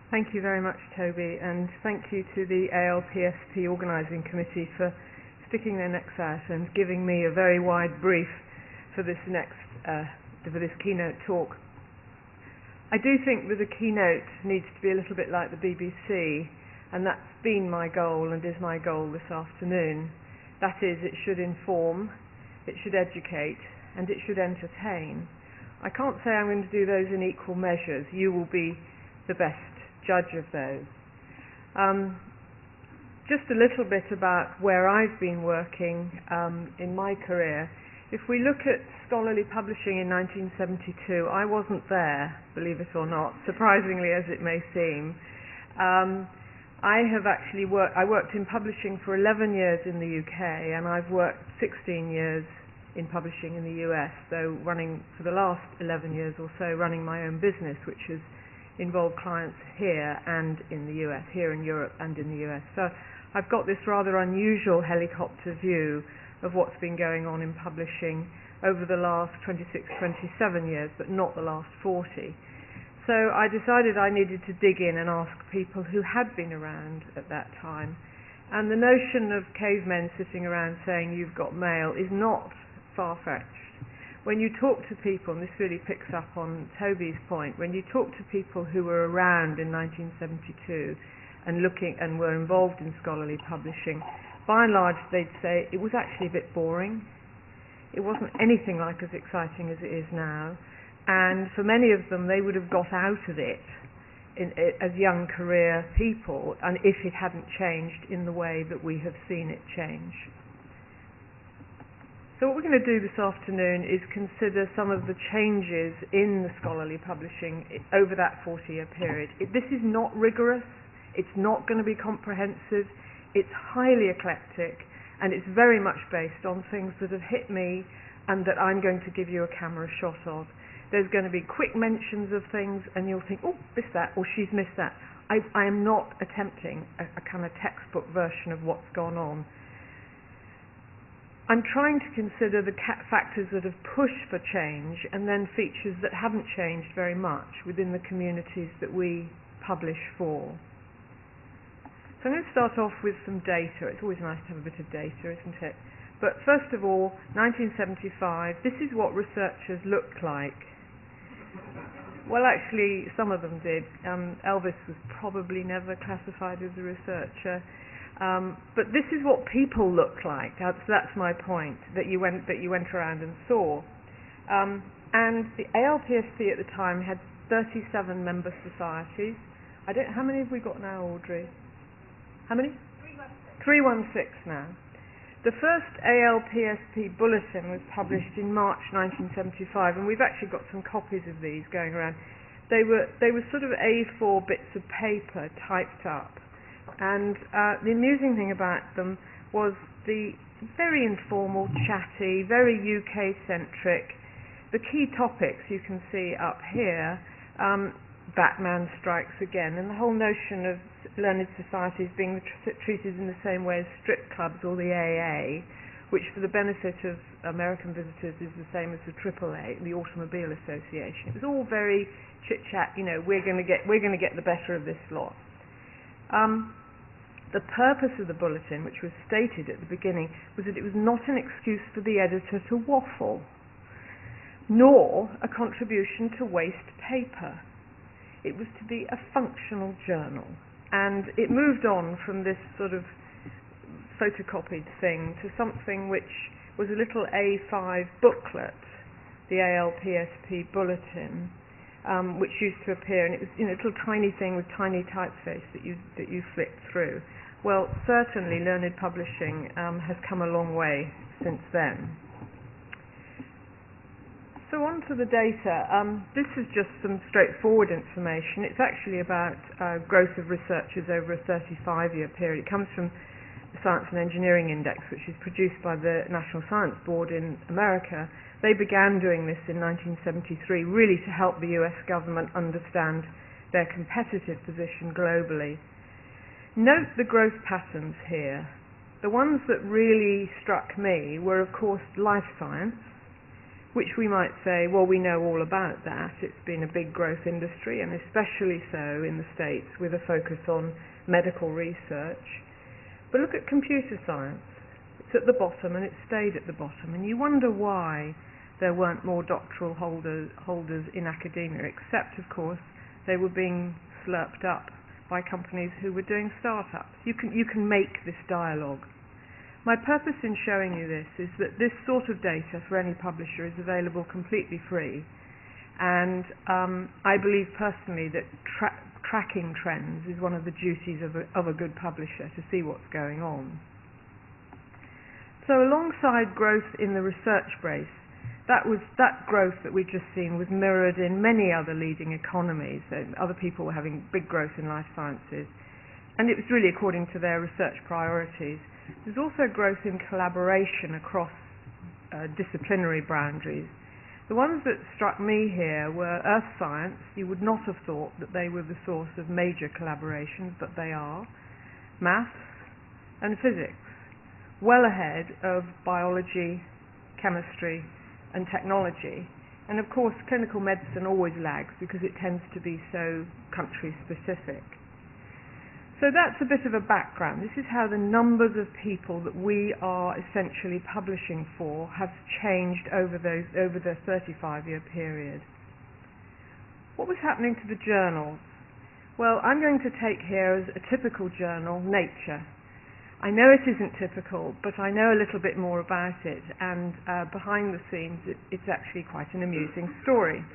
Thank you very much, Toby, and thank you to the ALPSP Organising Committee for sticking their necks out and giving me a very wide brief for this keynote talk. I do think that a keynote needs to be a little bit like the BBC, and that's been my goal and is my goal this afternoon. That is, it should inform, it should educate, and it should entertain. I can't say I'm going to do those in equal measures. You will be the best judge of those. Just a little bit about where I've been working in my career. If we look at scholarly publishing in 1972, I wasn't there, believe it or not, surprisingly as it may seem. I worked in publishing for 11 years in the UK, and I've worked 16 years in publishing in the US, though running for the last 11 years or so running my own business, which has involved clients here and in the US, here in Europe and in the US. So I've got this rather unusual helicopter view of what's been going on in publishing over the last 26, 27 years, but not the last 40. So I decided I needed to dig in and ask people who had been around at that time. And the notion of cavemen sitting around saying you've got mail is not far-fetched. When you talk to people, and this really picks up on Toby's point, when you talk to people who were around in 1972 and were involved in scholarly publishing, by and large they'd say it was actually a bit boring. It wasn't anything like as exciting as it is now, and for many of them they would have got out of it as young career people, and if it hadn't changed in the way that we have seen it change. So what we're going to do this afternoon is consider some of the changes in the scholarly publishing over that 40-year period. This is not rigorous, it's not going to be comprehensive, it's highly eclectic, and it's very much based on things that have hit me and that I'm going to give you a camera shot of. There's going to be quick mentions of things and you'll think, oh, missed that, or she's missed that. I am not attempting a kind of textbook version of what's gone on. I'm trying to consider the factors that have pushed for change and then features that haven't changed very much within the communities that we publish for. So I'm going to start off with some data. It's always nice to have a bit of data, isn't it? But first of all, 1975, this is what researchers looked like. Well, actually, some of them did. Elvis was probably never classified as a researcher. But this is what people look like. So that's my point, that you went around and saw. And the ALPSP at the time had 37 member societies. How many have we got now, Audrey? How many? 316 now. The first ALPSP bulletin was published in March 1975, and we've actually got some copies of these going around. They were sort of A4 bits of paper typed up. And the amusing thing about them was the very informal, chatty, very UK-centric. The key topics you can see up here, Batman strikes again, and the whole notion of learned societies being treated in the same way as strip clubs or the AA, which for the benefit of American visitors is the same as the AAA, the Automobile Association. It was all very chit-chat, we're going to get the better of this lot. The purpose of the bulletin, which was stated at the beginning, was that it was not an excuse for the editor to waffle, nor a contribution to waste paper. It was to be a functional journal. And it moved on from this sort of photocopied thing to something which was a little A5 booklet, the ALPSP bulletin, which used to appear, and it was a little tiny thing with tiny typeface that you flicked through. Well, certainly learned publishing has come a long way since then. So on to the data. This is just some straightforward information. It's actually about growth of researchers over a 35-year period. It comes from the Science and Engineering Index, which is produced by the National Science Board in America. They began doing this in 1973, really to help the US government understand their competitive position globally. Note the growth patterns here. The ones that really struck me were, of course, life science, which we might say, well, we know all about that. It's been a big growth industry, and especially so in the States with a focus on medical research. But look at computer science. It's at the bottom, and it stayed at the bottom. And you wonder why there weren't more doctoral holders in academia, except, of course, they were being slurped up by companies who were doing startups. You can make this dialogue. My purpose in showing you this is that this sort of data for any publisher is available completely free, and I believe personally that tracking trends is one of the duties of a good publisher, to see what's going on. So alongside growth in the research base, that growth that we've just seen was mirrored in many other leading economies. So other people were having big growth in life sciences, and it was really according to their research priorities. There's also growth in collaboration across disciplinary boundaries. The ones that struck me here were earth science. You would not have thought that they were the source of major collaborations, but they are. Maths and physics, well ahead of biology, chemistry, and technology. And of course, clinical medicine always lags because it tends to be so country specific. So that's a bit of a background. This is how the numbers of people that we are essentially publishing for have changed over the 35-year period. What was happening to the journals? Well, I'm going to take here as a typical journal, Nature. I know it isn't typical, but I know a little bit more about it, and behind the scenes it's actually quite an amusing story.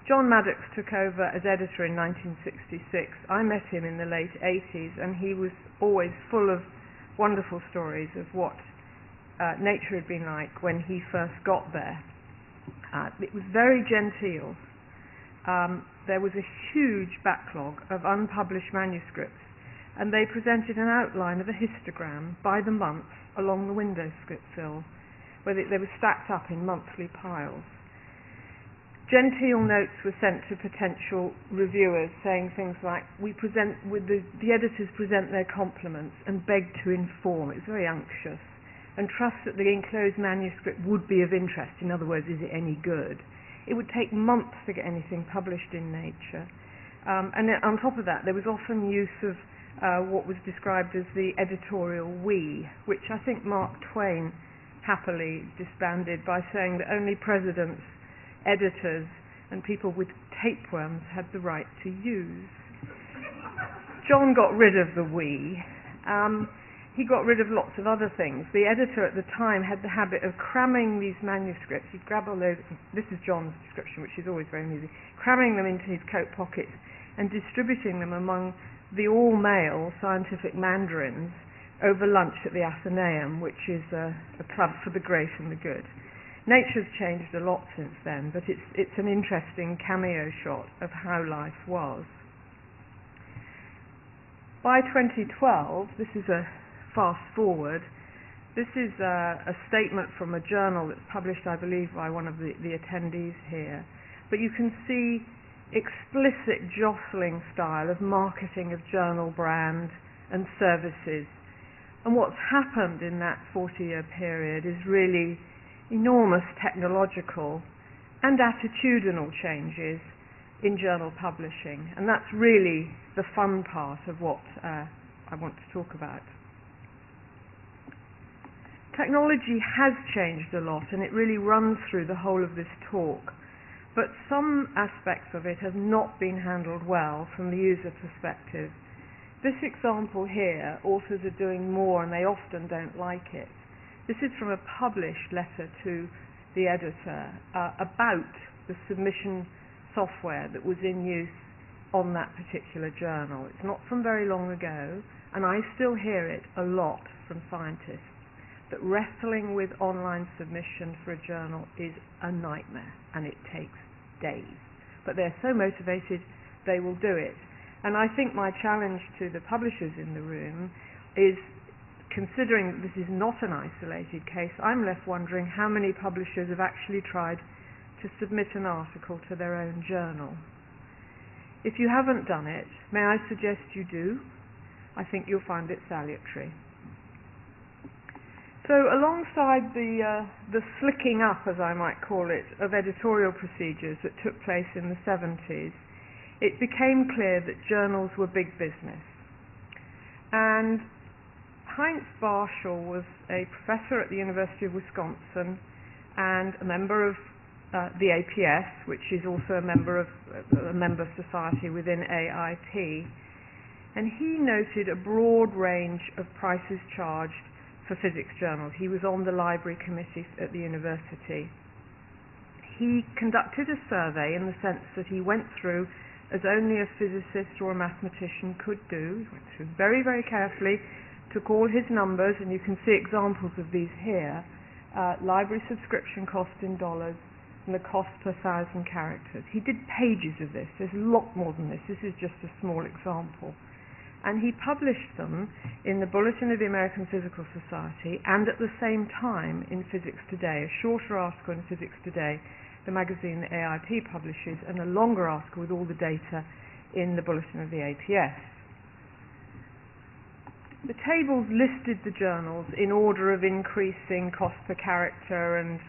John Maddox took over as editor in 1966. I met him in the late 80s, and he was always full of wonderful stories of what Nature had been like when he first got there. It was very genteel. There was a huge backlog of unpublished manuscripts, and they presented an outline of a histogram by the month along the window sill, where they were stacked up in monthly piles. Genteel notes were sent to potential reviewers saying things like, the editors present their compliments and beg to inform. It was very unctuous. And trust that the enclosed manuscript would be of interest. In other words, is it any good? It would take months to get anything published in Nature. And on top of that, there was often use of what was described as the editorial we, which I think Mark Twain happily disbanded by saying that only presidents, editors, and people with tapeworms had the right to use. John got rid of the we. He got rid of lots of other things. The editor at the time had the habit of cramming these manuscripts. He'd grab all those, this is John's description, which is always very amusing, cramming them into his coat pockets and distributing them among the all-male scientific mandarins over lunch at the Athenaeum, which is a club for the great and the good. Nature's changed a lot since then, but it's an interesting cameo shot of how life was. By 2012, this is a fast forward, this is a statement from a journal that's published, I believe, by one of the attendees here. But you can see explicit jostling style of marketing of journal brand and services. And what's happened in that 40-year period is really enormous technological and attitudinal changes in journal publishing, and that's really the fun part of what I want to talk about. Technology has changed a lot, and it really runs through the whole of this talk, but some aspects of it have not been handled well from the user perspective. This example here, authors are doing more and they often don't like it. This is from a published letter to the editor about the submission software that was in use on that particular journal. It's not from very long ago, and I still hear it a lot from scientists, that wrestling with online submission for a journal is a nightmare, and it takes days. But they're so motivated, they will do it. And I think my challenge to the publishers in the room is, considering that this is not an isolated case, I'm left wondering how many publishers have actually tried to submit an article to their own journal. If you haven't done it, may I suggest you do? I think you'll find it salutary. So alongside the slicking up, as I might call it, of editorial procedures that took place in the 70s, it became clear that journals were big business. And Heinz Barschel was a professor at the University of Wisconsin and a member of the APS, which is also a member society within AIP, and he noted a broad range of prices charged for physics journals. He was on the library committee at the university. He conducted a survey in the sense that he went through, as only a physicist or a mathematician could do, he went through very, very carefully, took all his numbers, and you can see examples of these here, library subscription cost in dollars, and the cost per 1,000 characters. He did pages of this. There's a lot more than this. This is just a small example. And he published them in the Bulletin of the American Physical Society and at the same time in Physics Today, a shorter article in Physics Today, the magazine that AIP publishes, and a longer article with all the data in the Bulletin of the APS. The tables listed the journals in order of increasing cost per character and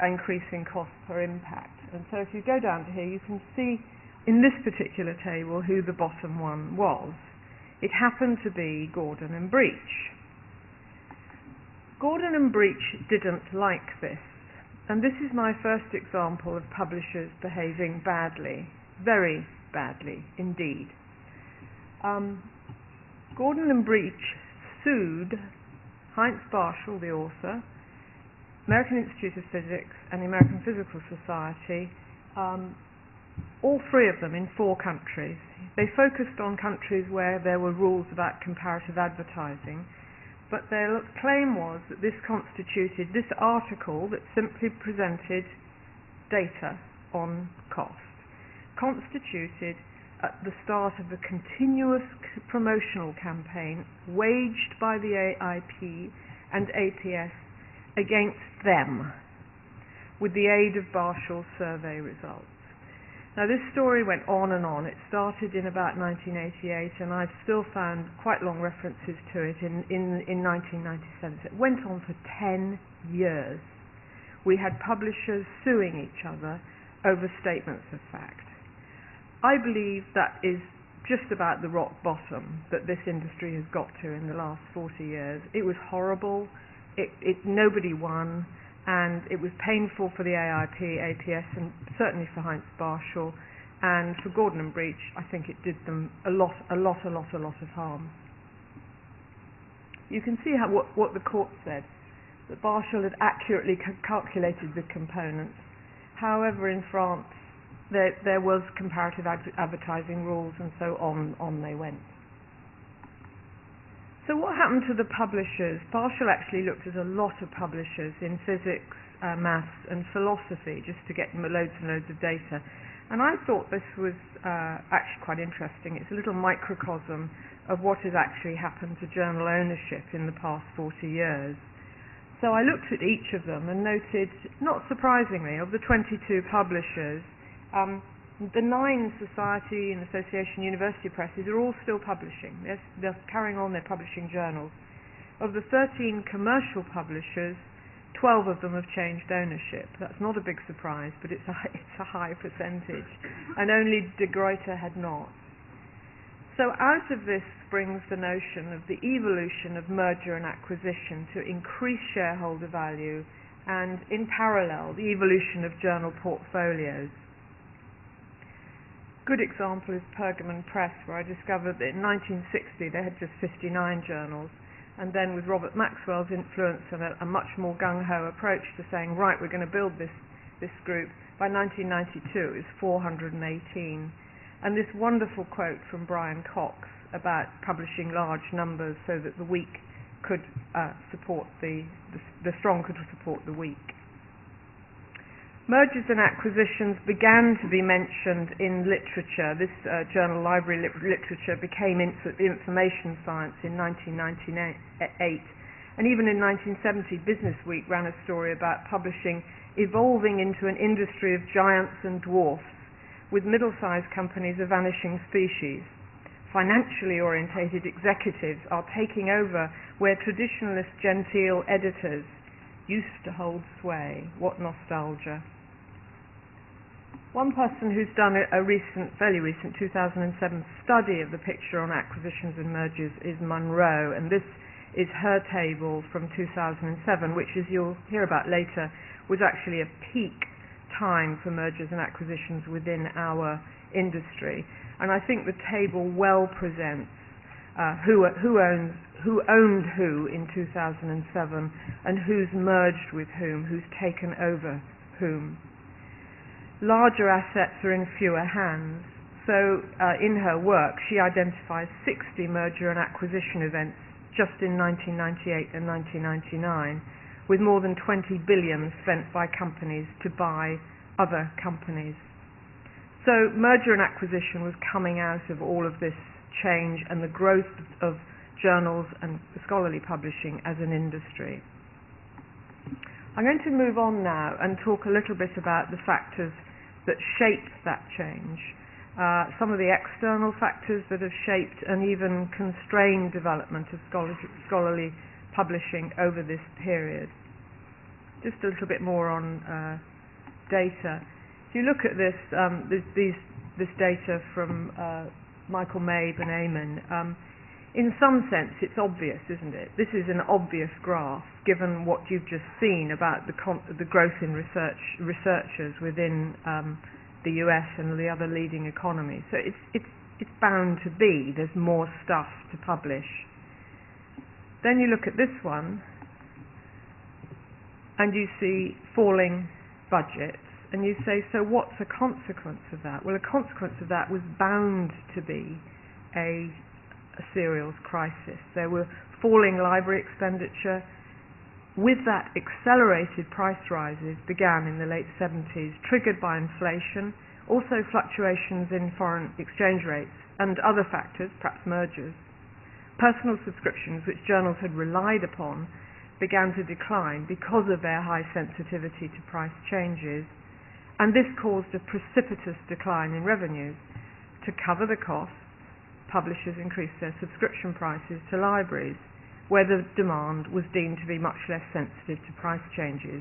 increasing cost per impact. And so if you go down to here, you can see in this particular table who the bottom one was. It happened to be Gordon and Breach. Gordon and Breach didn't like this, and this is my first example of publishers behaving badly, very badly indeed. Gordon and Breach sued Heinz Barschel, the author, American Institute of Physics, and the American Physical Society, all three of them in 4 countries. They focused on countries where there were rules about comparative advertising, but their claim was that this article that simply presented data on cost, constituted at the start of a continuous promotional campaign waged by the AIP and APS against them, with the aid of Barschel's survey results. Now this story went on and on. It started in about 1988, and I've still found quite long references to it in 1997. So it went on for 10 years. We had publishers suing each other over statements of fact. I believe that is just about the rock bottom that this industry has got to in the last 40 years. It was horrible. Nobody won. And it was painful for the AIP, APS, and certainly for Heinz Barschel, and for Gordon and Breach. I think it did them a lot of harm. You can see what the court said, that Barschel had accurately calculated the components. However, in France, there was comparative advertising rules, and so on they went. So what happened to the publishers? Barschel actually looked at a lot of publishers in physics, maths and philosophy just to get loads and loads of data. And I thought this was actually quite interesting. It's a little microcosm of what has actually happened to journal ownership in the past 40 years. So I looked at each of them and noted, not surprisingly, of the 22 publishers, the 9 society and association university presses are all still publishing. They're carrying on their publishing journals. Of the 13 commercial publishers, 12 of them have changed ownership. That's not a big surprise, but it's a high percentage. And only De Gruyter had not. So out of this springs the notion of the evolution of merger and acquisition to increase shareholder value, and in parallel, the evolution of journal portfolios. Good example is Pergamon Press, where I discovered that in 1960 they had just 59 journals, and then with Robert Maxwell's influence and a much more gung-ho approach to saying, right, we're going to build this group, by 1992 it was 418. And this wonderful quote from Brian Cox about publishing large numbers so that the weak could support the strong could support the weak. Mergers and acquisitions began to be mentioned in literature. This journal, Library Literature, became Information Science in 1998. And even in 1970, Business Week ran a story about publishing evolving into an industry of giants and dwarfs, with middle-sized companies a vanishing species. financially orientated executives are taking over where traditionalist genteel editors used to hold sway. What nostalgia. One person who's done a fairly recent 2007 study of the picture on acquisitions and mergers is Munro, and this is her table from 2007, which, as you'll hear about later, was actually a peak time for mergers and acquisitions within our industry. And I think the table well presents who owned who in 2007 and who's merged with whom, who's taken over whom. Larger assets are in fewer hands. So in her work, she identifies 60 merger and acquisition events just in 1998 and 1999, with more than 20 billion spent by companies to buy other companies. So merger and acquisition was coming out of all of this change and the growth of journals and scholarly publishing as an industry. I'm going to move on now and talk a little bit about the factors that shaped that change, some of the external factors that have shaped and even constrained development of scholarly publishing over this period. Just a little bit more on data. If you look at this, this data from Michael Mabe and Eamon, in some sense it's obvious, isn't it? This is an obvious graph, given what you've just seen about the growth in researchers within the US and the other leading economies. So it's bound to be. There's more stuff to publish. Then you look at this one, and you see falling budgets, and you say, so what's a consequence of that? Well, a consequence of that was bound to be a serials crisis. There were falling library expenditure. With that, accelerated price rises began in the late 70s, triggered by inflation, also fluctuations in foreign exchange rates and other factors, perhaps mergers. Personal subscriptions, which journals had relied upon, began to decline because of their high sensitivity to price changes, and this caused a precipitous decline in revenues. To cover the costs, publishers increased their subscription prices to libraries, where the demand was deemed to be much less sensitive to price changes.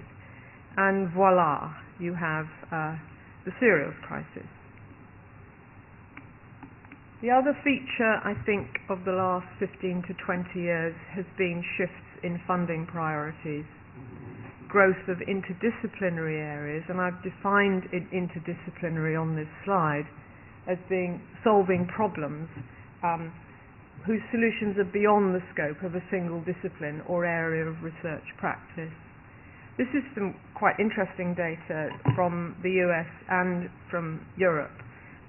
And voila, you have the serials crisis. The other feature, I think, of the last 15 to 20 years has been shifts in funding priorities, growth of interdisciplinary areas, and I've defined interdisciplinary on this slide as being solving problems whose solutions are beyond the scope of a single discipline or area of research practice. This is some quite interesting data from the US and from Europe,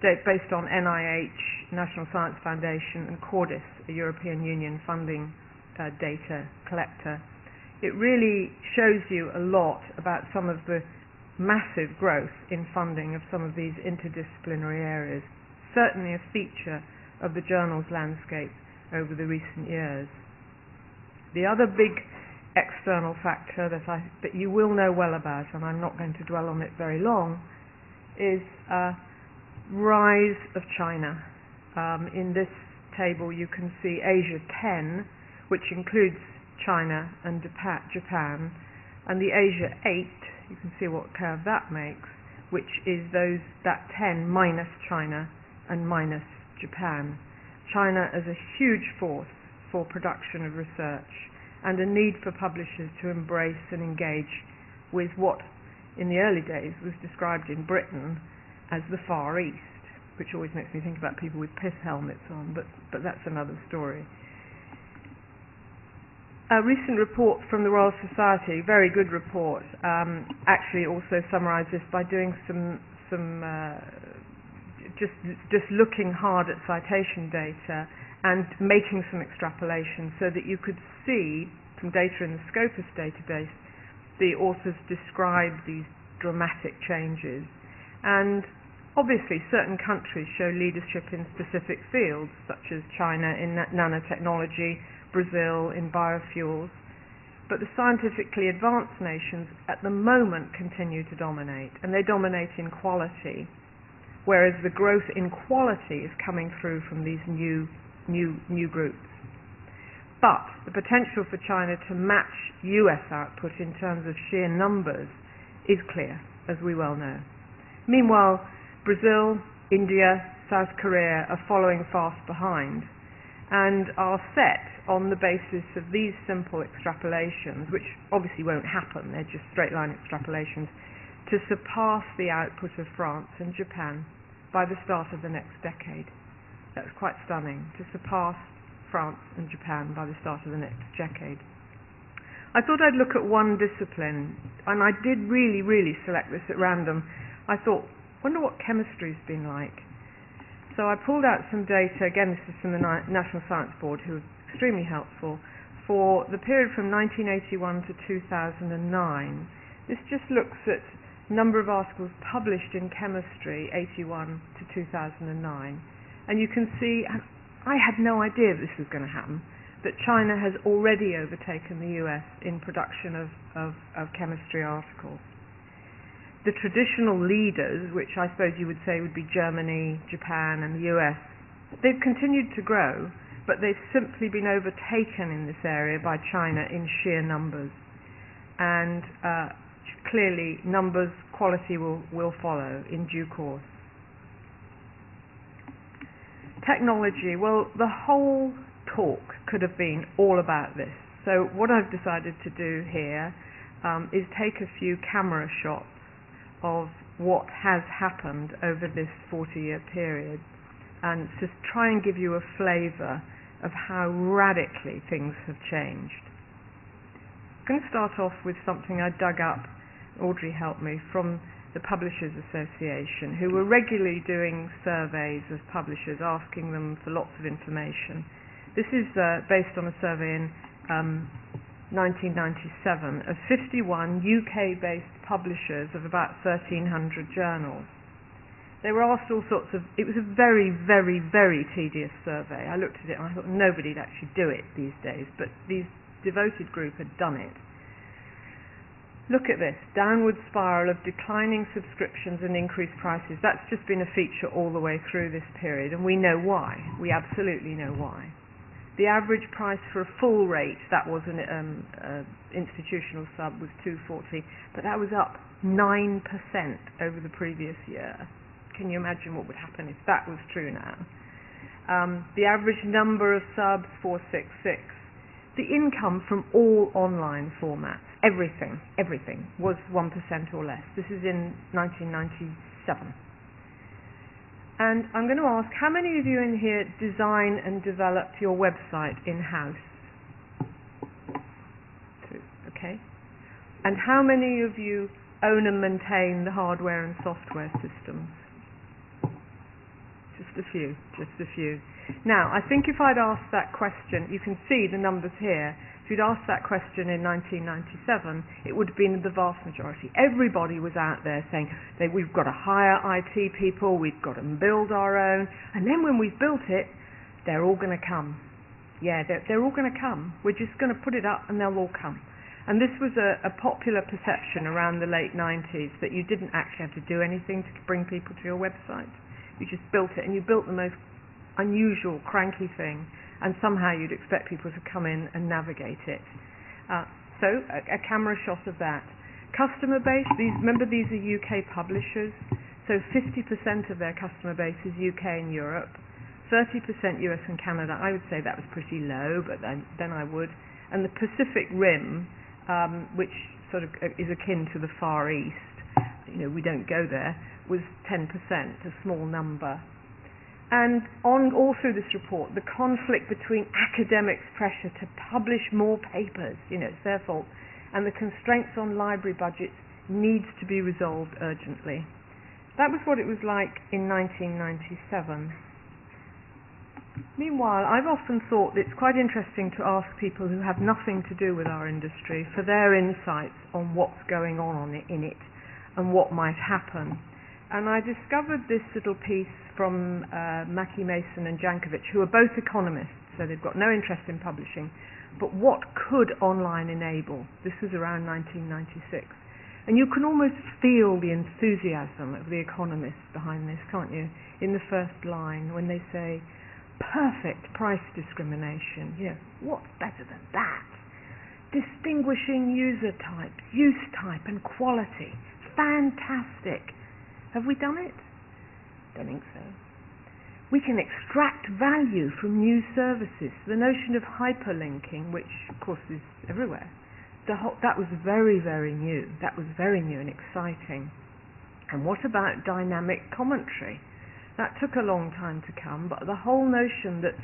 based on NIH, National Science Foundation, and Cordis, a European Union funding data collector. It really shows you a lot about some of the massive growth in funding of some of these interdisciplinary areas, certainly a feature of the journals landscape over the recent years. The other big external factor that you will know well about, and I'm not going to dwell on it very long, is rise of China. In this table you can see Asia 10, which includes China and Japan, and the Asia 8, you can see what curve that makes, which is that 10 minus China and minus Japan. China as a huge force for production of research, and a need for publishers to embrace and engage with what in the early days was described in Britain as the Far East, which always makes me think about people with pith helmets on, but that's another story. A recent report from the Royal Society, very good report, actually also summarised this by doing some just looking hard at citation data and making some extrapolation so that you could see from data in the Scopus database the authors describe these dramatic changes. And obviously certain countries show leadership in specific fields, such as China in nanotechnology, Brazil in biofuels, but the scientifically advanced nations at the moment continue to dominate, and they dominate in quality. whereas the growth in quality is coming through from these new groups. But the potential for China to match US output in terms of sheer numbers is clear, as we well know. Meanwhile, Brazil, India, South Korea are following fast behind and are set on the basis of these simple extrapolations, which obviously won't happen, they're just straight line extrapolations, to surpass the output of France and Japan by the start of the next decade. That's quite stunning, to surpass France and Japan by the start of the next decade. I thought I'd look at one discipline, and I did really select this at random. I thought, wonder what chemistry's been like. So I pulled out some data, again this is from the National Science Board, who was extremely helpful, for the period from 1981 to 2009. This just looks at number of articles published in chemistry, 81 to 2009. And you can see, I had no idea this was going to happen, that China has already overtaken the US in production of chemistry articles. The traditional leaders, which I suppose you would say would be Germany, Japan and the US, they've continued to grow, but they've simply been overtaken in this area by China in sheer numbers. And clearly numbers, quality will follow in due course. Technology, well, the whole talk could have been all about this. So what I've decided to do here is take a few camera shots of what has happened over this 40-year period and just try and give you a flavour of how radically things have changed. I'm going to start off with something I dug up, Audrey helped me, from the Publishers Association, who were regularly doing surveys of publishers, asking them for lots of information. This is based on a survey in 1997 of 51 UK-based publishers of about 1,300 journals. They were asked all sorts of, it was a very tedious survey. I looked at it and I thought nobody'd actually do it these days, but this devoted group had done it. Look at this, downward spiral of declining subscriptions and increased prices. That's just been a feature all the way through this period, and we know why. We absolutely know why. The average price for a full rate, that was an institutional sub, was $2.40, but that was up 9% over the previous year. Can you imagine what would happen if that was true now? The average number of subs, 466. The income from all online formats, everything, was 1% or less. This is in 1997. And I'm going to ask, how many of you in here design and develop your website in-house? Okay. And how many of you own and maintain the hardware and software systems? Just a few. Now, I think if I'd asked that question, you can see the numbers here. If you'd asked that question in 1997, it would have been the vast majority. Everybody was out there saying, we've got to hire IT people, we've got to build our own, and then when we've built it, they're all going to come. Yeah, they're all going to come. We're just going to put it up and they'll all come. And this was a popular perception around the late 90s, that you didn't actually have to do anything to bring people to your website. You just built it, and you built the most unusual, cranky thing, and somehow you'd expect people to come in and navigate it. So a camera shot of that. Customer base, remember these are UK publishers, so 50% of their customer base is UK and Europe, 30% US and Canada. I would say that was pretty low, but then I would. And the Pacific Rim, which sort of is akin to the Far East, we don't go there, was 10%, a small number. And all through this report, the conflict between academics' pressure to publish more papers, it's their fault, and the constraints on library budgets needs to be resolved urgently. That was what it was like in 1997. Meanwhile, I've often thought it's quite interesting to ask people who have nothing to do with our industry for their insights on what's going on in it and what might happen. And I discovered this little piece from Mackie Mason and Jankovic, who are both economists, so they've got no interest in publishing. But what could online enable? This was around 1996. And you can almost feel the enthusiasm of the economists behind this, can't you? In the first line, when they say, perfect price discrimination. What's better than that? Distinguishing user types, use type and quality. Fantastic. Have we done it? Don't think so. We can extract value from new services. The notion of hyperlinking, which of course is everywhere, that was very, very new. That was very new and exciting. And what about dynamic commentary? That took a long time to come, but the whole notion that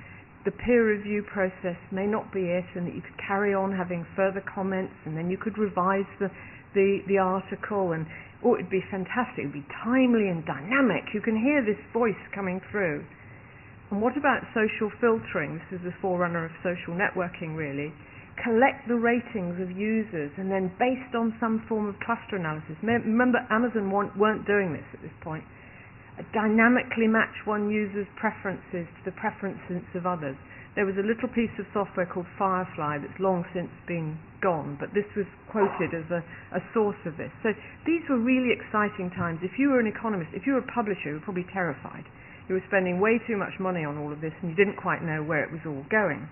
the peer review process may not be it, and that you could carry on having further comments, and then you could revise the article, and it'd be fantastic. It'd be timely and dynamic. You can hear this voice coming through. And what about social filtering? This is the forerunner of social networking, really. Collect the ratings of users, and then based on some form of cluster analysis. Remember, Amazon weren't doing this at this point. Dynamically match one user's preferences to the preferences of others. There was a little piece of software called Firefly that's long since been gone, but this was quoted as a source of this. So these were really exciting times. If you were an economist, if you were a publisher, you were probably terrified. You were spending way too much money on all of this, and you didn't quite know where it was all going.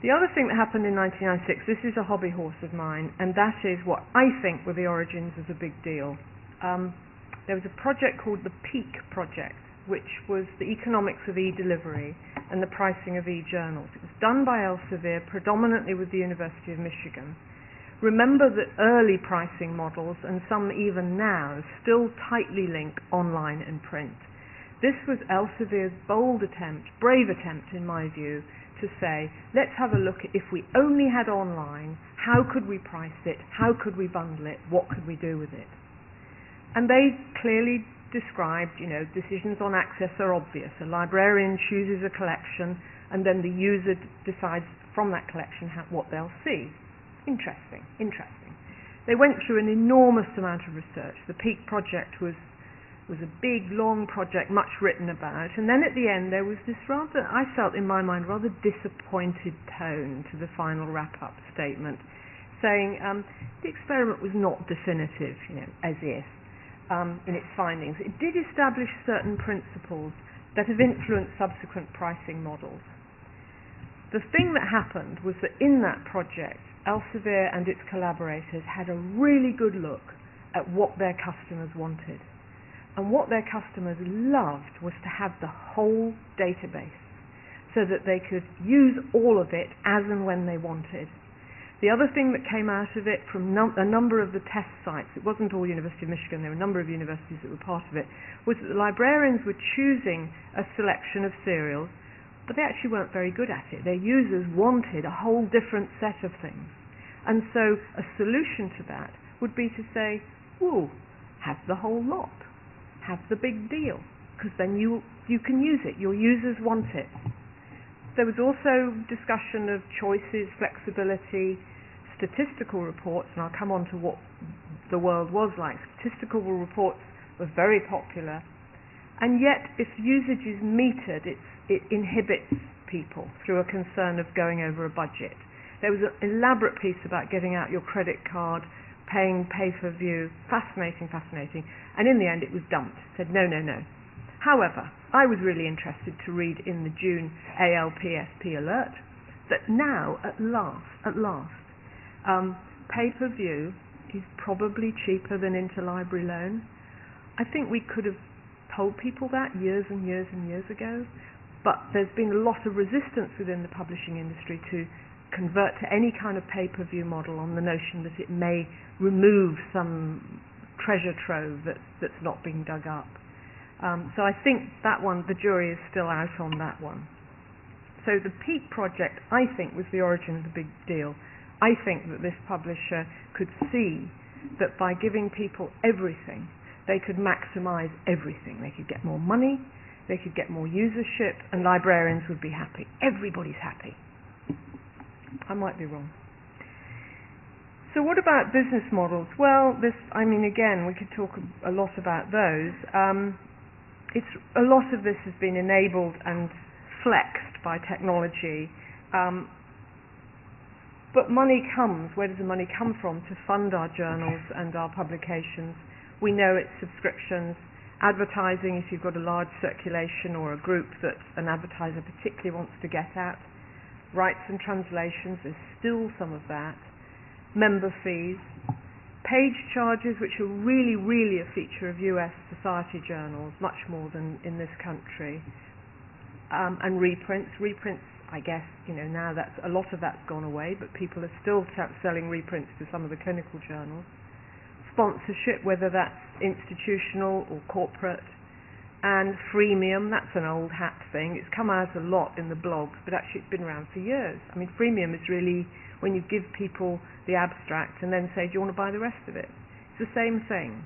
The other thing that happened in 1996, this is a hobby horse of mine, and that is what I think were the origins of the big deal. There was a project called the Peak Project, which was the economics of e-delivery and the pricing of e-journals. It was done by Elsevier, predominantly with the University of Michigan. Remember that early pricing models, and some even now, still tightly link online and print. This was Elsevier's bold attempt, brave attempt in my view, to say, let's have a look at if we only had online, how could we price it, how could we bundle it, what could we do with it? And they clearly described, decisions on access are obvious. A librarian chooses a collection, and then the user decides from that collection what they'll see. Interesting. They went through an enormous amount of research. The Peak Project was a big, long project, much written about, and then at the end there was this rather, I felt in my mind, rather disappointed tone to the final wrap-up statement, saying the experiment was not definitive, as if, in its findings. It did establish certain principles that have influenced subsequent pricing models. The thing that happened was that in that project, Elsevier and its collaborators had a really good look at what their customers wanted. And what their customers loved was to have the whole database so that they could use all of it as and when they wanted. The other thing that came out of it from a number of the test sites, it wasn't all University of Michigan, there were a number of universities that were part of it, was that the librarians were choosing a selection of serials, but they actually weren't very good at it. Their users wanted a whole different set of things. And so a solution to that would be to say, have the whole lot. Have the big deal, because then you can use it. Your users want it. There was also discussion of choices, flexibility, statistical reports, and I'll come on to what the world was like. Statistical reports were very popular, and yet if usage is metered, it inhibits people through a concern of going over a budget. There was an elaborate piece about getting out your credit card, paying pay-per-view, fascinating, and in the end it was dumped, said no. However, I was really interested to read in the June ALPSP alert that now, at last, pay-per-view is probably cheaper than interlibrary loan. I think we could have told people that years and years ago, but there's been a lot of resistance within the publishing industry to convert to any kind of pay-per-view model on the notion that it may remove some treasure trove that's not being dug up. So I think that one, the jury is still out on that one. So the Peak Project, I think, was the origin of the big deal. I think that this publisher could see that by giving people everything, they could maximize everything. They could get more money, they could get more usership, and librarians would be happy. Everybody's happy. I might be wrong. So what about business models? Well, again, we could talk a lot about those. A lot of this has been enabled and flexed by technology. But money comes. Where does the money come from to fund our journals and our publications? We know it's subscriptions, advertising if you've got a large circulation or a group that an advertiser particularly wants to get at, rights and translations, there's still some of that, member fees, page charges, which are really, really a feature of US society journals, much more than in this country, and reprints. Reprints, I guess, now that's a lot of that's gone away, but people are still selling reprints to some of the clinical journals. Sponsorship, whether that's institutional or corporate, and freemium, that's an old hat thing. It's come out a lot in the blogs, but actually it's been around for years. I mean, freemium is really when you give people the abstract and then say, do you want to buy the rest of it? It's the same thing.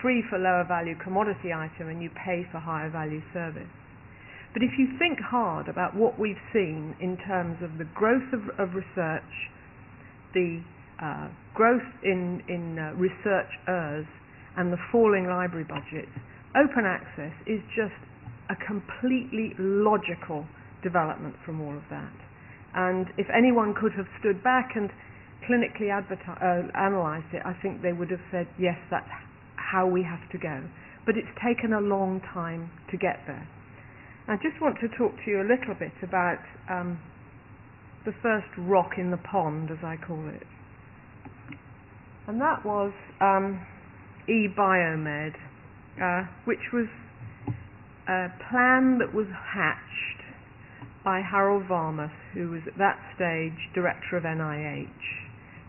Free for lower value commodity item and you pay for higher value service. But if you think hard about what we've seen in terms of the growth of research, the growth in researchers and the falling library budgets, open access is just a completely logical development from all of that. And if anyone could have stood back and clinically analysed it, I think they would have said, yes, that's how we have to go. But it's taken a long time to get there. I just want to talk to you a little bit about the first rock in the pond, as I call it. And that was eBiomed, which was a plan that was hatched by Harold Varmus, who was at that stage director of NIH,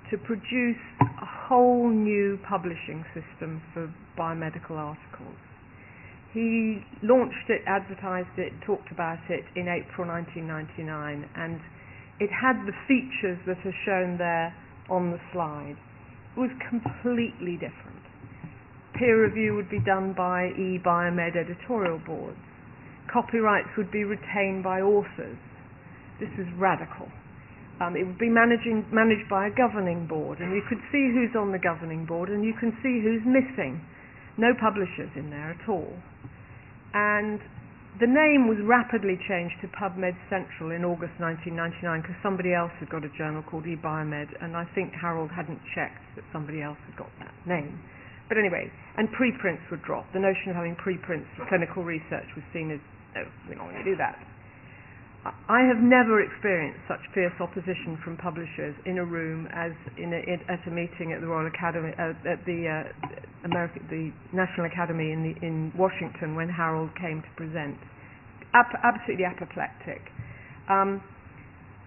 to produce a whole new publishing system for biomedical articles. He launched it, advertised it, talked about it in April 1999, and it had the features that are shown there on the slide. It was completely different. Peer review would be done by eBiomed editorial boards. Copyrights would be retained by authors. This was radical. It would be managed by a governing board, and you could see who's on the governing board, and you can see who's missing. No publishers in there at all. And the name was rapidly changed to PubMed Central in August 1999 because somebody else had got a journal called eBiomed, and I think Harold hadn't checked that somebody else had got that name. But anyway, and preprints would drop. The notion of having preprints for clinical research was seen as, no, we're not going to do that. I have never experienced such fierce opposition from publishers in a room as at a meeting at the Royal Academy, at the National Academy in Washington when Harold came to present. Absolutely apoplectic.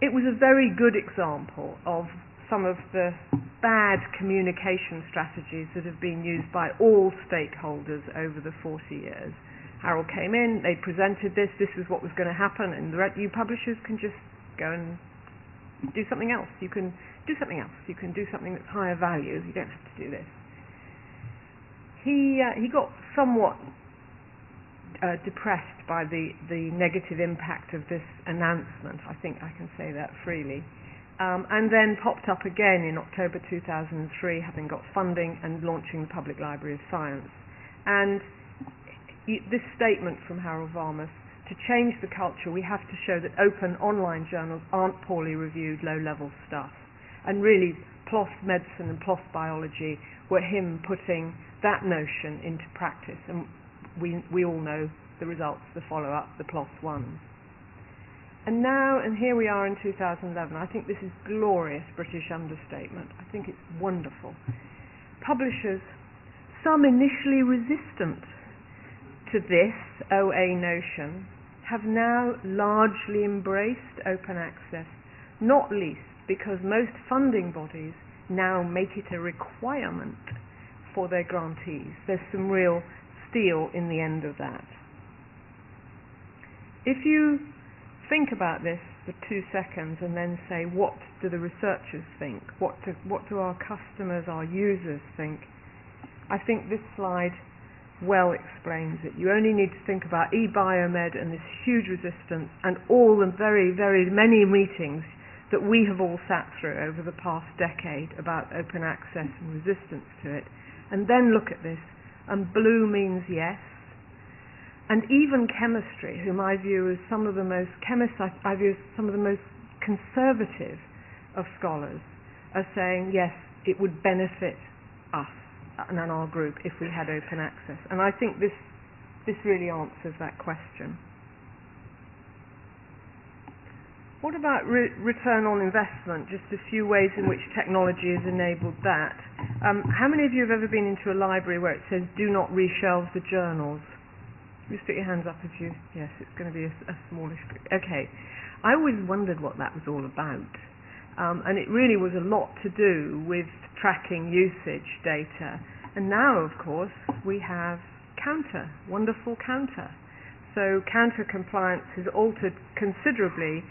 It was a very good example of some of the bad communication strategies that have been used by all stakeholders over the 40 years. Harold came in, they presented this is what was going to happen, and you publishers can just go and do something else. You can do something else. You can do something that's higher value. You don't have to do this. He got somewhat depressed by the negative impact of this announcement. I think I can say that freely. And then popped up again in October 2003, having got funding and launching the Public Library of Science. And this statement from Harold Varmus, to change the culture we have to show that open online journals aren't poorly reviewed, low-level stuff. And really, PLOS Medicine and PLOS Biology were him putting that notion into practice. And we all know the results, the follow-up, the PLOS ones. And now, and here we are in 2011, I think this is glorious British understatement. I think it's wonderful. Publishers, some initially resistant to this OA notion, have now largely embraced open access, not least because most funding bodies now make it a requirement for their grantees. There's some real steel in the end of that. If you think about this for 2 seconds and then say, what do the researchers think? What do our customers, our users think? I think this slide well explains it. You only need to think about eBiomed and this huge resistance and all the very, very many meetings that we have all sat through over the past decade about open access and resistance to it, and then look at this, and blue means yes. And even chemistry, whom I view as some of the most, chemists I view as some of the most conservative of scholars are saying, yes, it would benefit us and our group if we had open access. And I think this really answers that question. What about return on investment? Just a few ways in which technology has enabled that. How many of you have ever been into a library where it says, do not reshelve the journals? Just put your hands up if you... Yes, it's going to be a smallish group. Okay. I always wondered what that was all about. And it really was a lot to do with tracking usage data. And now, of course, we have Counter, wonderful Counter. So Counter compliance has altered considerably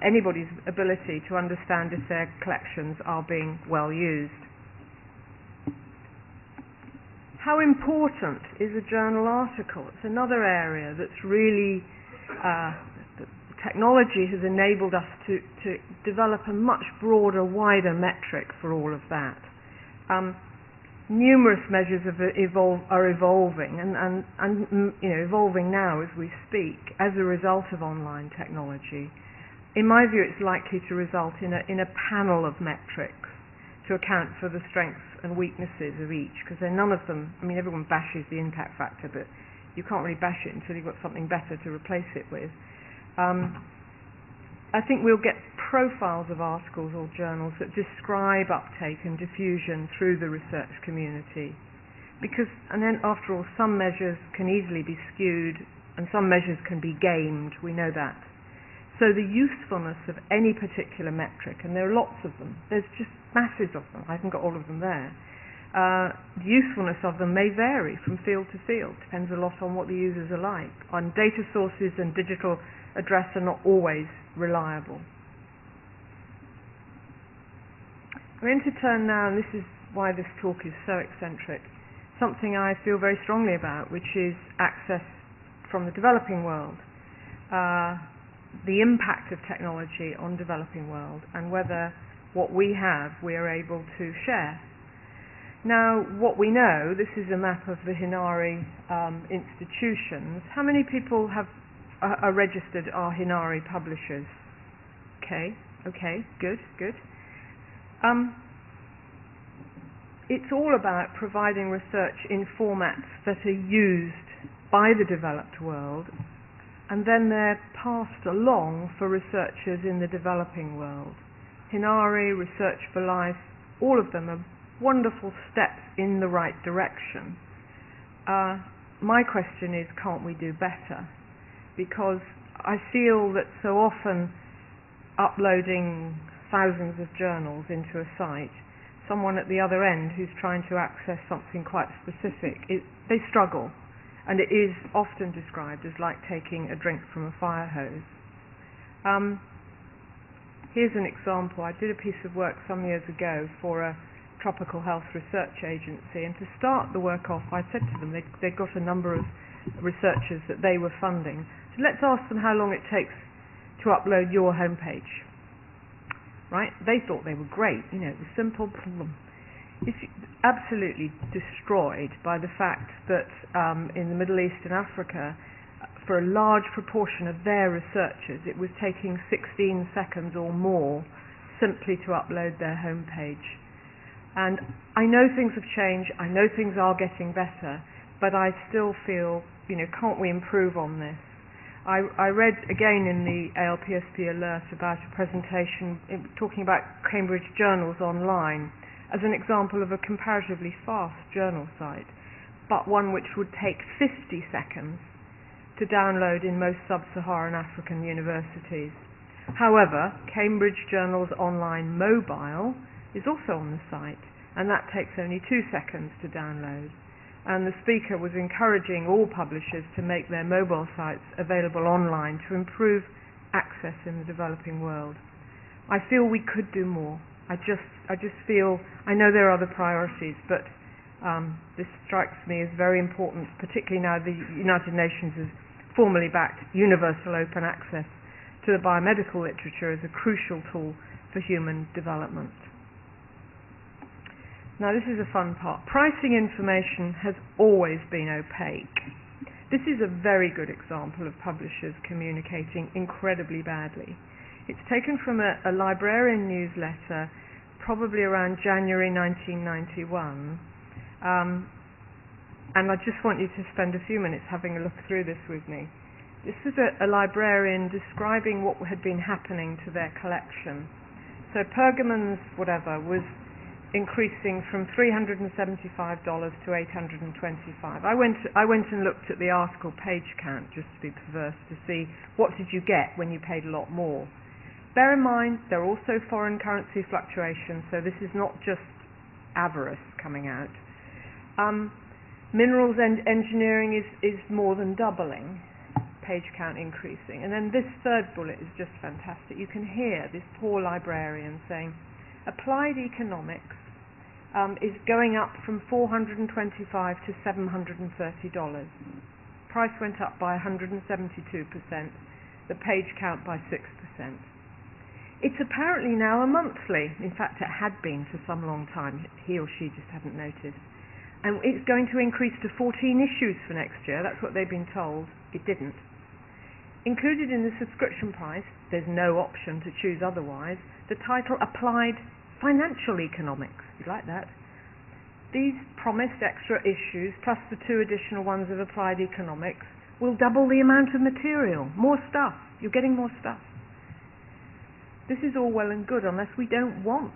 anybody's ability to understand if their collections are being well used. How important is a journal article? It's another area that's really, technology has enabled us to develop a much broader, wider metric for all of that. Numerous measures are evolving and evolving now as we speak as a result of online technology. In my view, it's likely to result in a panel of metrics to account for the strengths and weaknesses of each, because none of them, I mean, everyone bashes the impact factor, but you can't really bash it until you've got something better to replace it with. I think we'll get profiles of articles or journals that describe uptake and diffusion through the research community. And then after all, some measures can easily be skewed and some measures can be gamed, we know that. So the usefulness of any particular metric, and there are lots of them, there's just masses of them, I haven't got all of them there, the usefulness of them may vary from field to field, depends a lot on what the users are like. And data sources and digital address are not always reliable. I'm going to turn now, and this is why this talk is so eccentric, something I feel very strongly about, which is access from the developing world. The impact of technology on developing world and whether what we have we are able to share. Now, what we know, this is a map of the Hinari institutions. How many people are registered are Hinari publishers? Okay, good. It's all about providing research in formats that are used by the developed world, and then they're passed along for researchers in the developing world. Hinari, Research for Life, all of them are wonderful steps in the right direction. My question is, can't we do better? Because I feel that so often uploading thousands of journals into a site, someone at the other end who's trying to access something quite specific, they struggle. And it is often described as like taking a drink from a fire hose. Here's an example. I did a piece of work some years ago for a tropical health research agency, and to start the work off, I said to them, they'd got a number of researchers that they were funding. So let's ask them how long it takes to upload your homepage. Right? They thought they were great. It was simple. It's absolutely destroyed by the fact that in the Middle East and Africa, for a large proportion of their researchers, it was taking 16 seconds or more simply to upload their homepage. And I know things have changed, I know things are getting better, but I still feel, can't we improve on this? I read again in the ALPSP alert about a presentation talking about Cambridge journals online as an example of a comparatively fast journal site, but one which would take 50 seconds to download in most sub-Saharan African universities. However, Cambridge Journal's online mobile is also on the site, and that takes only 2 seconds to download. And the speaker was encouraging all publishers to make their mobile sites available online to improve access in the developing world. I feel we could do more. I just feel, I know there are other priorities, but this strikes me as very important, particularly now the United Nations has formally backed universal open access to the biomedical literature as a crucial tool for human development. Now this is a fun part. Pricing information has always been opaque. This is a very good example of publishers communicating incredibly badly. It's taken from a librarian newsletter, probably around January 1991. And I just want you to spend a few minutes having a look through this with me. This was a librarian describing what had been happening to their collection. So Pergamon's whatever was increasing from $375 to $825. I went and looked at the article page count, just to be perverse, to see what did you get when you paid a lot more. Bear in mind, there are also foreign currency fluctuations, so this is not just avarice coming out. Minerals and engineering is more than doubling, page count increasing. And then this third bullet is just fantastic. You can hear this poor librarian saying, applied economics is going up from $425 to $730. Price went up by 172%, the page count by 6%. It's apparently now a monthly. In fact, it had been for some long time. He or she just hadn't noticed. And it's going to increase to 14 issues for next year. That's what they've been told. It didn't. Included in the subscription price, there's no option to choose otherwise, the title Applied Financial Economics. You like that? These promised extra issues, plus the 2 additional ones of Applied Economics, will double the amount of material. More stuff. You're getting more stuff. This is all well and good unless we don't want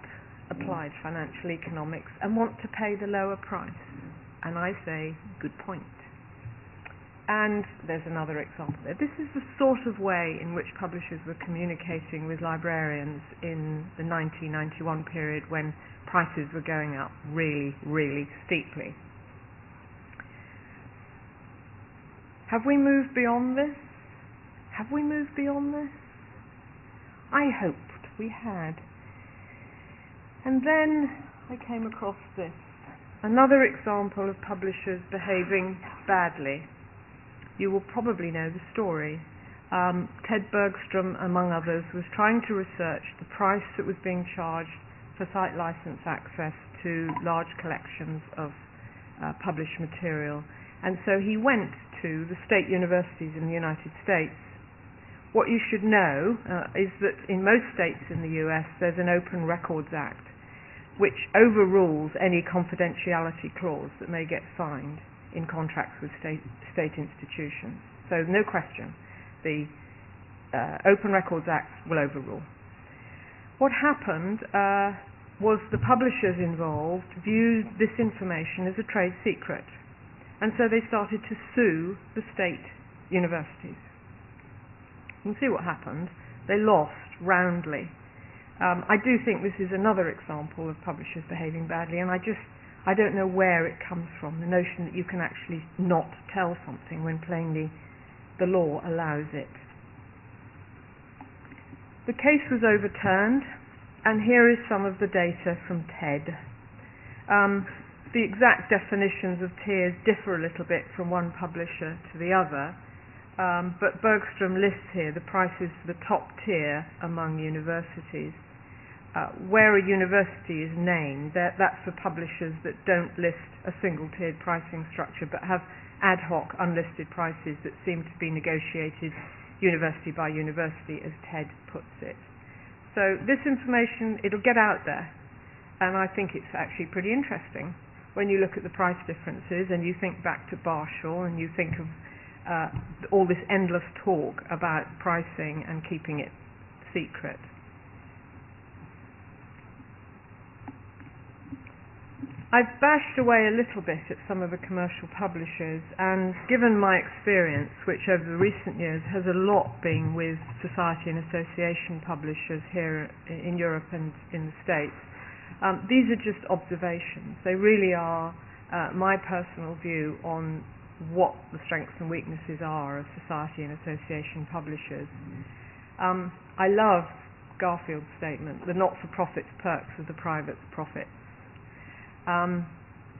Applied Financial Economics and want to pay the lower price. And I say, good point. And there's another example there. This is the sort of way in which publishers were communicating with librarians in the 1991 period when prices were going up really, really steeply. Have we moved beyond this? Have we moved beyond this? I hoped we had. And then I came across this. Another example of publishers behaving badly. You will probably know the story. Ted Bergstrom, among others, was trying to research the price that was being charged for site license access to large collections of published material. And so he went to the state universities in the United States. What you should know is that in most states in the US there's an Open Records Act which overrules any confidentiality clause that may get signed in contracts with state institutions. So no question, the Open Records Act will overrule. What happened was the publishers involved viewed this information as a trade secret, and so they started to sue the state universities. You can see what happened. They lost roundly. I do think this is another example of publishers behaving badly, and I don't know where it comes from, the notion that you can actually not tell something when plainly the law allows it. The case was overturned, and here is some of the data from TED. The exact definitions of tiers differ a little bit from one publisher to the other, but Bergstrom lists here the prices for the top tier among universities. Where a university is named, that's for publishers that don't list a single-tiered pricing structure but have ad hoc unlisted prices that seem to be negotiated university by university, as Ted puts it. So this information, it'll get out there, and I think it's actually pretty interesting when you look at the price differences and you think back to Barshall and you think of all this endless talk about pricing and keeping it secret. I've bashed away a little bit at some of the commercial publishers, and given my experience, which over the recent years has a lot been with society and association publishers here in Europe and in the States, these are just observations. They really are my personal view on what the strengths and weaknesses are of society and association publishers. I love Garfield's statement, the not-for-profit's perks of the private profits.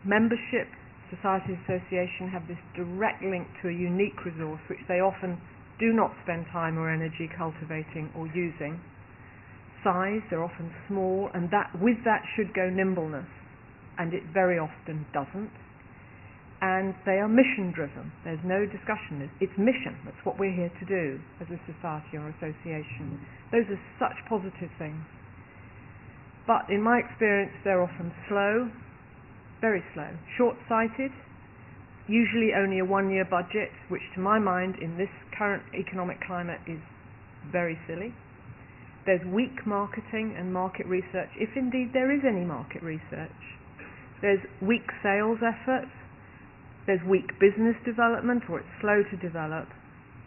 Membership, society association have this direct link to a unique resource which they often do not spend time or energy cultivating or using. Size, they're often small, and with that should go nimbleness, and it very often doesn't. and they are mission driven. There's no discussion. It's mission. That's what we're here to do as a society or association. Those are such positive things. But in my experience, they're often slow, very slow, short-sighted, usually only a one-year budget, which to my mind in this current economic climate is very silly. There's weak marketing and market research, if indeed there is any market research. There's weak sales efforts, there's weak business development, or it's slow to develop,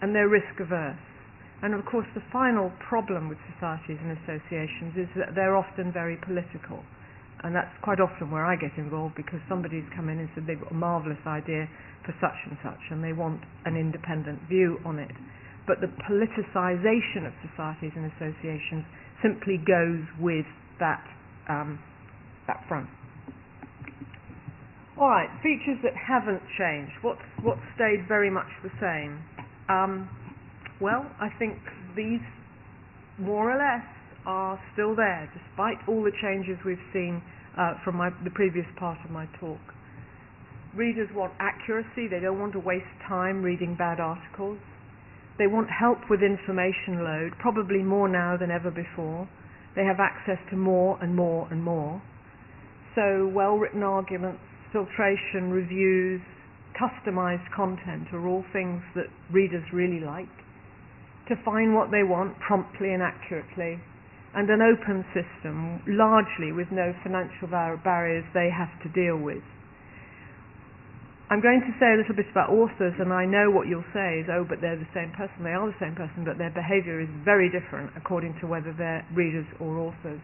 and they're risk averse. And of course the final problem with societies and associations is that they're often very political. And that's quite often where I get involved, because somebody's come in and said they've got a marvellous idea for such and such, and they want an independent view on it. But the politicisation of societies and associations simply goes with that front. All right, features that haven't changed. What's stayed very much the same? Well, I think these more or less are still there, despite all the changes we've seen from the previous part of my talk. Readers want accuracy. They don't want to waste time reading bad articles. They want help with information load, probably more now than ever before. They have access to more and more and more. So well-written arguments, filtration, reviews, customized content are all things that readers really like. To find what they want promptly and accurately, and an open system, largely with no financial barriers they have to deal with. I'm going to say a little bit about authors, and I know what you'll say is, oh, but they're the same person. They are the same person, but their behaviour is very different according to whether they're readers or authors.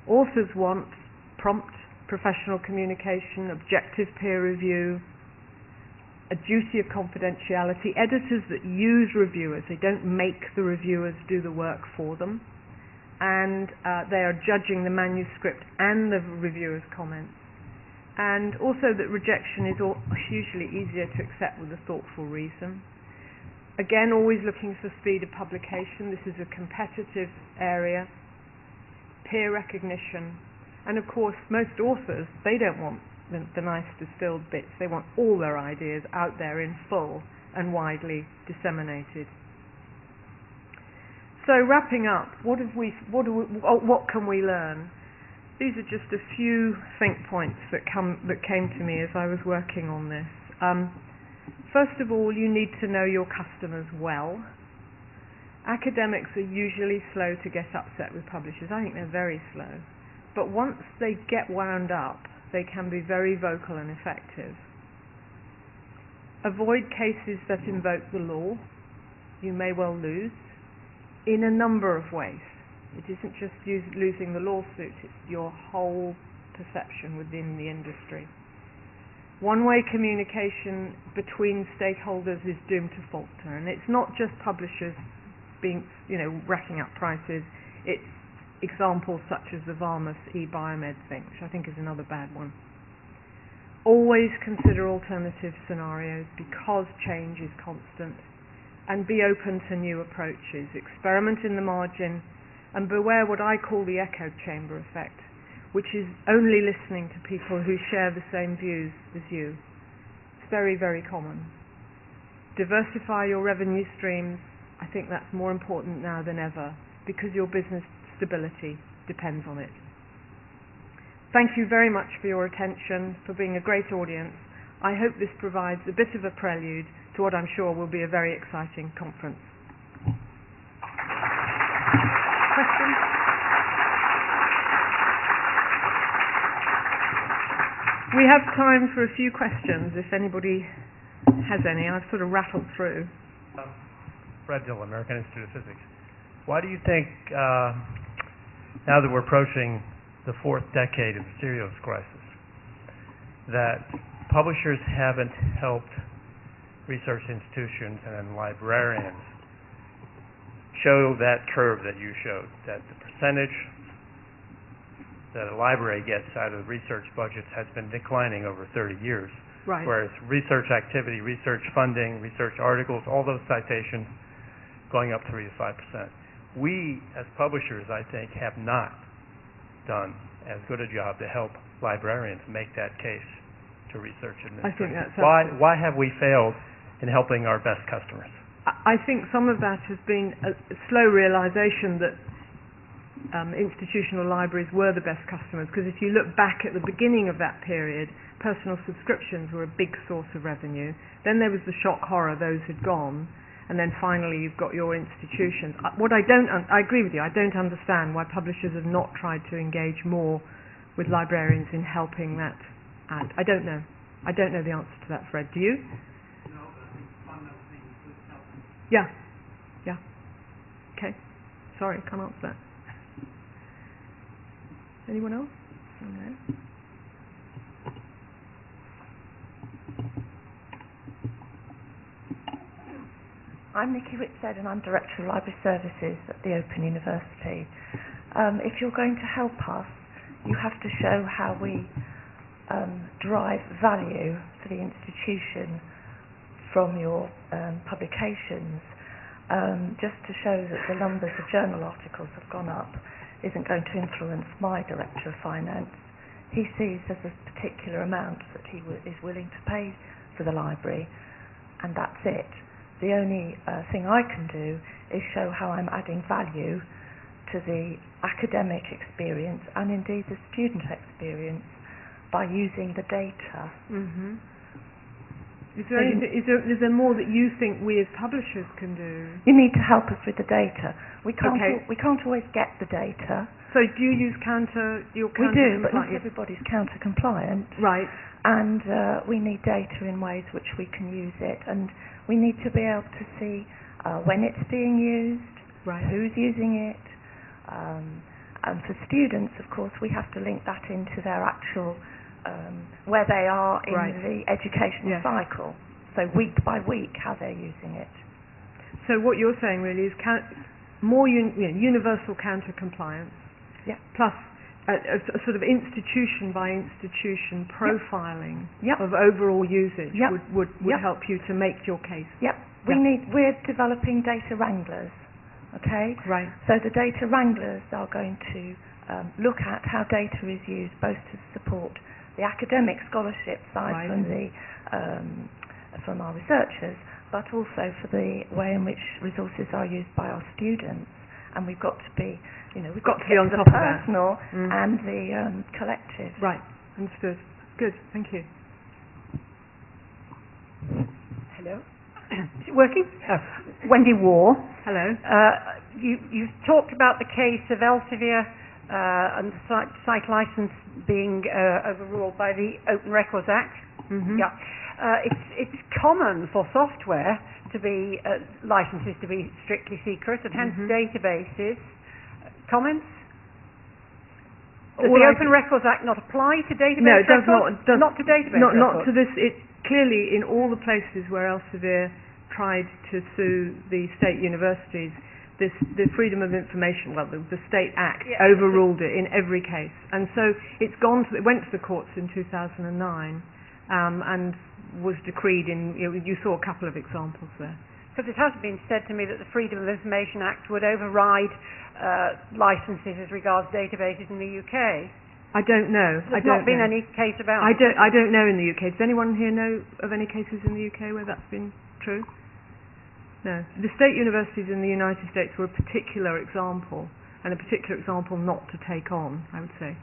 Authors want prompt professional communication, objective peer review, a duty of confidentiality, editors that use reviewers. They don't make the reviewers do the work for them, and they are judging the manuscript and the reviewer's comments. And also that rejection is usually easier to accept with a thoughtful reason. Again, always looking for speed of publication. This is a competitive area. Peer recognition. And of course, most authors, they don't want the nice distilled bits. They want all their ideas out there in full and widely disseminated. So wrapping up, what can we learn? These are just a few think points that came to me as I was working on this. First of all, you need to know your customers well. Academics are usually slow to get upset with publishers. I think they're very slow. But once they get wound up, they can be very vocal and effective. Avoid cases that invoke the law. You may well lose in a number of ways. It isn't just losing the lawsuit, it's your whole perception within the industry. One-way communication between stakeholders is doomed to falter, and it's not just publishers being, racking up prices. It's examples such as the Varmus e-Biomed thing, which I think is another bad one. Always consider alternative scenarios because change is constant, and be open to new approaches. Experiment in the margin, and beware what I call the echo chamber effect, which is only listening to people who share the same views as you. It's very, very common. Diversify your revenue streams. I think that's more important now than ever, because your business stability depends on it. Thank you very much for your attention, for being a great audience. I hope this provides a bit of a prelude to what I'm sure will be a very exciting conference. Questions? We have time for a few questions if anybody has any. I've sort of rattled through. Fred Dillon, American Institute of Physics. Why do you think, now that we're approaching the fourth decade of the serials crisis, that publishers haven't helped research institutions and librarians show that curve that you showed, that the percentage that a library gets out of research budgets has been declining over 30 years. Right. Whereas research activity, research funding, research articles, all those citations going up 3 to 5%. We, as publishers, I think, have not done as good a job to help librarians make that case to to research I think administrators? that's Why have we failed in helping our best customers? I think some of that has been a slow realization that institutional libraries were the best customers, because if you look back at the beginning of that period, personal subscriptions were a big source of revenue. Then there was the shock horror, those had gone, and then finally you've got your institutions. I agree with you, I don't understand why publishers have not tried to engage more with librarians in helping that out. I don't know the answer to that, Fred. Do you? No, but I think fundamentally would help. Yeah. Okay. Sorry, can't answer that. Anyone else? No. I'm Nikki Whitsted and I'm Director of Library Services at the Open University. If you're going to help us, you have to show how we derive value for the institution from your publications. Just to show that the numbers of journal articles have gone up isn't going to influence my Director of Finance. He sees there's a particular amount that he is willing to pay for the library, and that's it. The only thing I can do is show how I'm adding value to the academic experience and indeed the student experience by using the data. Mm-hmm. Is there more that you think we as publishers can do? You need to help us with the data. We can't always get the data. So do you use your counter? We do, but not everybody's counter compliant. Right. And we need data in ways which we can use it, and we need to be able to see when it's being used, right, who's using it, and for students, of course, we have to link that into their actual where they are in right, the educational yes, cycle. So week by week, how they're using it. So what you're saying really is more universal counter compliance, yeah, plus a sort of institution by institution profiling, yep, of overall usage, yep, would yep, help you to make your case. Yep. We're developing data wranglers. Okay. Right. So the data wranglers are going to look at how data is used both to support the academic scholarship side, right, from our researchers, but also for the way in which resources are used by our students. And we've got to be, we've got to be on the top personal of that. and the collective. Right, understood. Good, thank you. Hello. Is it working? Oh. Wendy Waugh. Hello. You've talked about the case of Elsevier and the site license being overruled by the Open Records Act. Mm-hmm. Yeah. It's common for software to be licenses to be strictly secret, and hence mm-hmm, databases. Comments? Does the Open Records Act not apply to database No, it does records? not. Not to database not records? to this. It clearly, in all the places where Elsevier tried to sue the state universities, the Freedom of Information, the State Act, overruled it in every case, and so it went to the courts in 2009, and was decreed in. You saw a couple of examples there. Because it has been said to me that the Freedom of Information Act would override licenses as regards databases in the UK. I don't know. There's not been any case about it. I don't know in the UK. Does anyone here know of any cases in the UK where that's been true? No. The state universities in the United States were a particular example, and a particular example not to take on, I would say.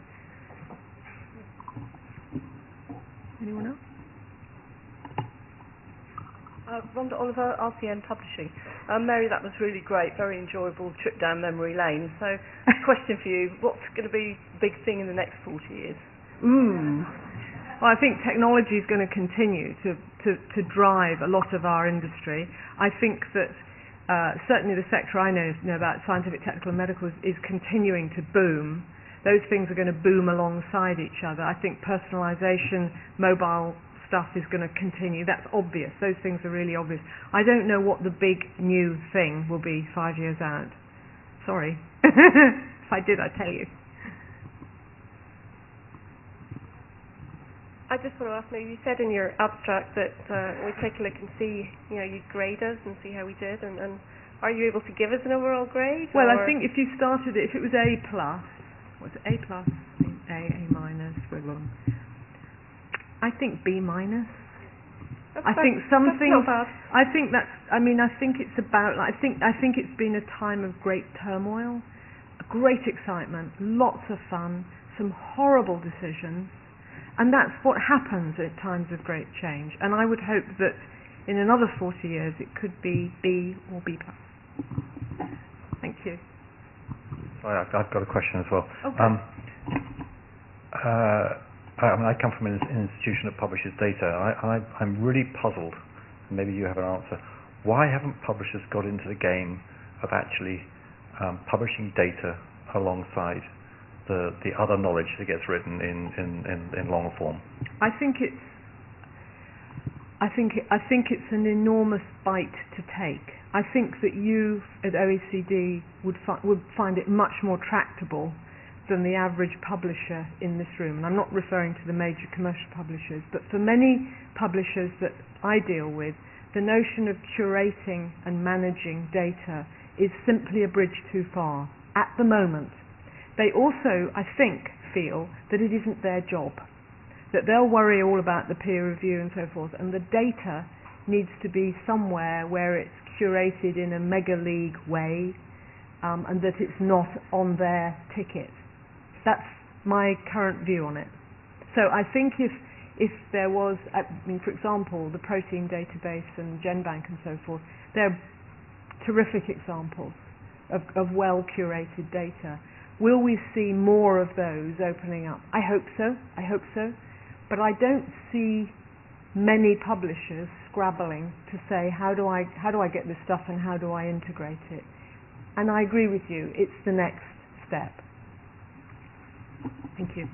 Anyone else? Rhonda Oliver, RCN Publishing. Mary, that was really great, very enjoyable trip down memory lane. So, question for you, what's going to be the big thing in the next 40 years? Well, I think technology is going to continue to drive a lot of our industry. I think that certainly the sector I know about, scientific, technical and medical, is continuing to boom. Those things are going to boom alongside each other. I think personalisation, mobile stuff is going to continue. That's obvious. Those things are really obvious. I don't know what the big new thing will be 5 years out. Sorry. If I did, I'd tell you. I just want to ask, maybe you said in your abstract that we take a look and see, you'd grade us and see how we did, and are you able to give us an overall grade? Well, I think if you started it, if it was A+, A+, A minus, we're wrong. I think B minus. That's I fine. think some That's things. not bad. I think that's. I mean, I think it's about. I think it's been a time of great turmoil, great excitement, lots of fun, some horrible decisions, and that's what happens at times of great change. And I would hope that in another 40 years it could be B or B plus. Thank you. Sorry, I've got a question as well. Okay. I come from an institution that publishes data. I'm really puzzled, and maybe you have an answer. Why haven't publishers got into the game of actually publishing data alongside the other knowledge that gets written in long form? I think it's an enormous bite to take. I think that you at OECD would find it much more tractable than the average publisher in this room. And I'm not referring to the major commercial publishers, but for many publishers that I deal with, the notion of curating and managing data is simply a bridge too far at the moment. They also, I think, feel that it isn't their job, that they'll worry all about the peer review and so forth, and the data needs to be somewhere where it's curated in a mega league way, and that it's not on their ticket. That's my current view on it. So I think if there was, I mean, for example, the protein database and GenBank and so forth, they're terrific examples of well-curated data. Will we see more of those opening up? I hope so. But I don't see many publishers scrabbling to say, how do I get this stuff and how do I integrate it? And I agree with you, it's the next step. Thank you.